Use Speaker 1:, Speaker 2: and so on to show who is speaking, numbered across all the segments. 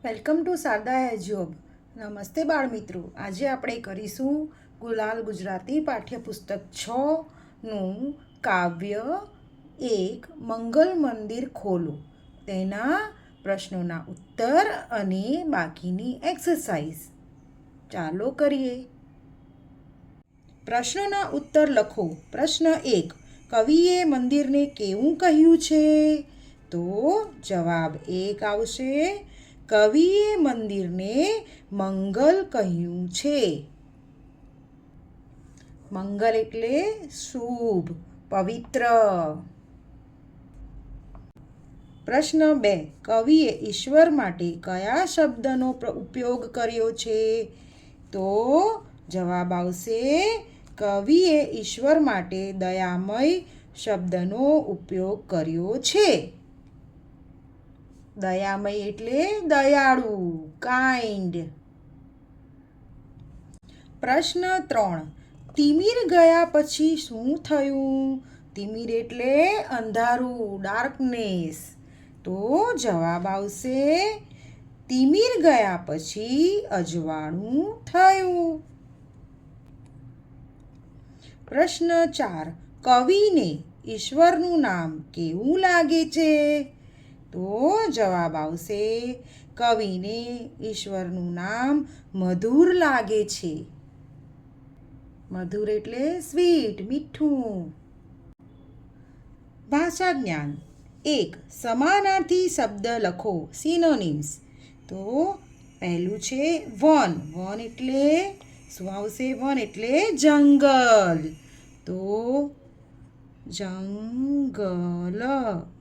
Speaker 1: Welcome to Sharda હેજોબ. નમસ્તે બાળમિત્રો. આજે આપણે કરીશું ગુલાલ ગુજરાતી પાઠ્યપુસ્તક 6નું કાવ્ય એક મંગલ મંદિર ખોલો. તેના પ્રશ્નોના ઉત્તર અને બાકીની એક્સરસાઇઝ. ચાલો કરીએ. પ્રશ્નોના ઉત્તર લખો. પ્રશ્ન 1. કવિએ મંદિરને કેવું કહ્યું છે? તો જવાબ 1 આવશે. કવિએ મંદિરને મંગલ કહ્યું છે. મંગલ એટલે શુભ, પવિત્ર. પ્રશ્ન 2. કવિએ ઈશ્વર માટે કયા શબ્દનો ઉપયોગ કર્યો છે? તો જવાબ આવશે કવિએ ઈશ્વર માટે દયામય શબ્દનો ઉપયોગ કર્યો છે. દયામય એટલે દયાળુ, કાઇન્ડ. પ્રશ્ન 3. તિમિર ગયા પછી શું થયું? તિમિર એટલે અંધારું, ડાર્કનેસ. તો જવાબ આવશે તિમિર ગયા પછી અજવાળું થયું. પ્રશ્ન 4. કવિને ઈશ્વરનું નામ કેવું લાગે છે? તો જવાબ આવશે કવિને ઈશ્વરનું નામ મધુર લાગે છે. મધુર એટલે સ્વીટ, મીઠું. ભાષા જ્ઞાન. 1. સમાનાર્થી શબ્દ લખો. સિનોનિમ્સ. તો પહેલું છે વન. વન એટલે શું આવશે? વન એટલે જંગલ. તો જંગલ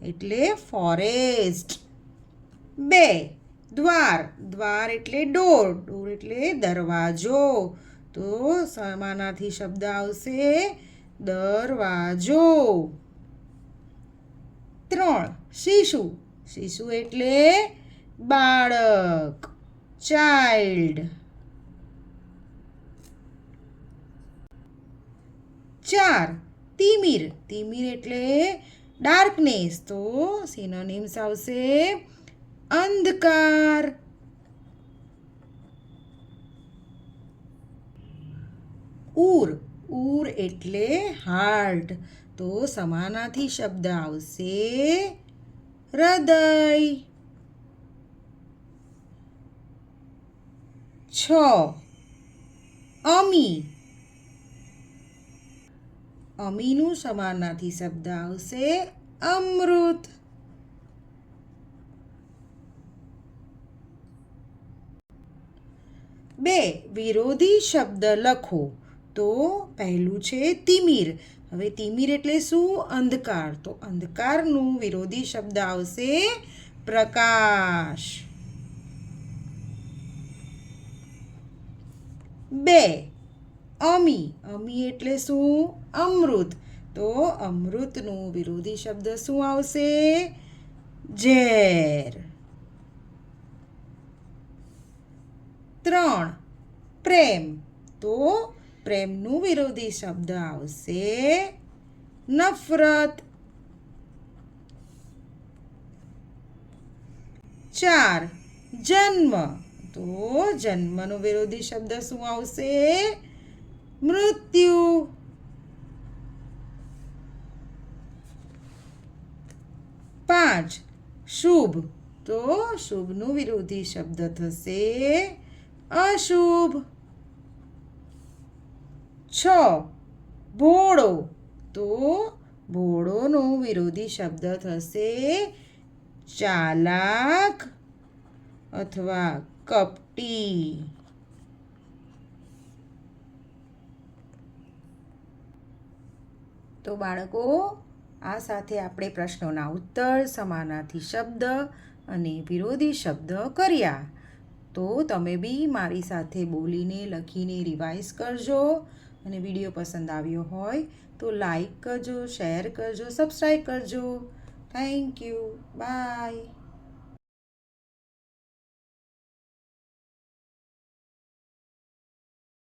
Speaker 1: એટલે ફોરેસ્ટ. 2. દ્વાર. દ્વાર એટલે ડોર. ડોર એટલે દરવાજો. તો સમાનાર્થી શબ્દ આવશે દરવાજો. 3. શિશુ. શિશુ એટલે બાળક, ચાઇલ્ડ. 4. તિમિર. તિમિર એટલે ડાર્કનેસ. તો સિનોનિમ્સ આવશે અંધકાર. ઉર. ઉર એટલે હાર્ટ. તો સમાનાર્થી શબ્દ આવશે હૃદય. 6. અમી. અમીનું સમાનાર્થી શબ્દ આવશે અમૃત. 2. વિરોધી શબ્દ લખો. તો પહેલું છે તિમિર. હવે તિમિર એટલે શું? અંધકાર. તો અંધકારનું વિરોધી શબ્દ આવશે પ્રકાશ. 2. અમી. અમી એટલે શું? અમૃત. તો અમૃતનું વિરોધી શબ્દ શું આવશે? ઝેર. 3. પ્રેમ. તો પ્રેમનું વિરોધી શબ્દ આવશે નફરત. 4. જન્મ. તો જન્મનો વિરોધી શબ્દ શું આવશે? મૃત્યુ. 5. શુભ. તો શુભનું વિરોધી શબ્દ થશે અશુભ. 6. ભોળો. તો ભોળોનો વિરોધી શબ્દ થશે ચાલાક અથવા કપટી. તો બાળકો, આ સાથે આપણે પ્રશ્નોના ઉત્તર, સમાનાર્થી શબ્દ અને વિરોધી શબ્દ કર્યા. તો તમે બી મારી સાથે બોલીને, લખીને રિવાઇઝ કરજો. અને વિડીયો પસંદ આવ્યો હોય તો લાઈક કરજો, શેર કરજો, સબસ્ક્રાઈબ કરજો. Thank you. બાય.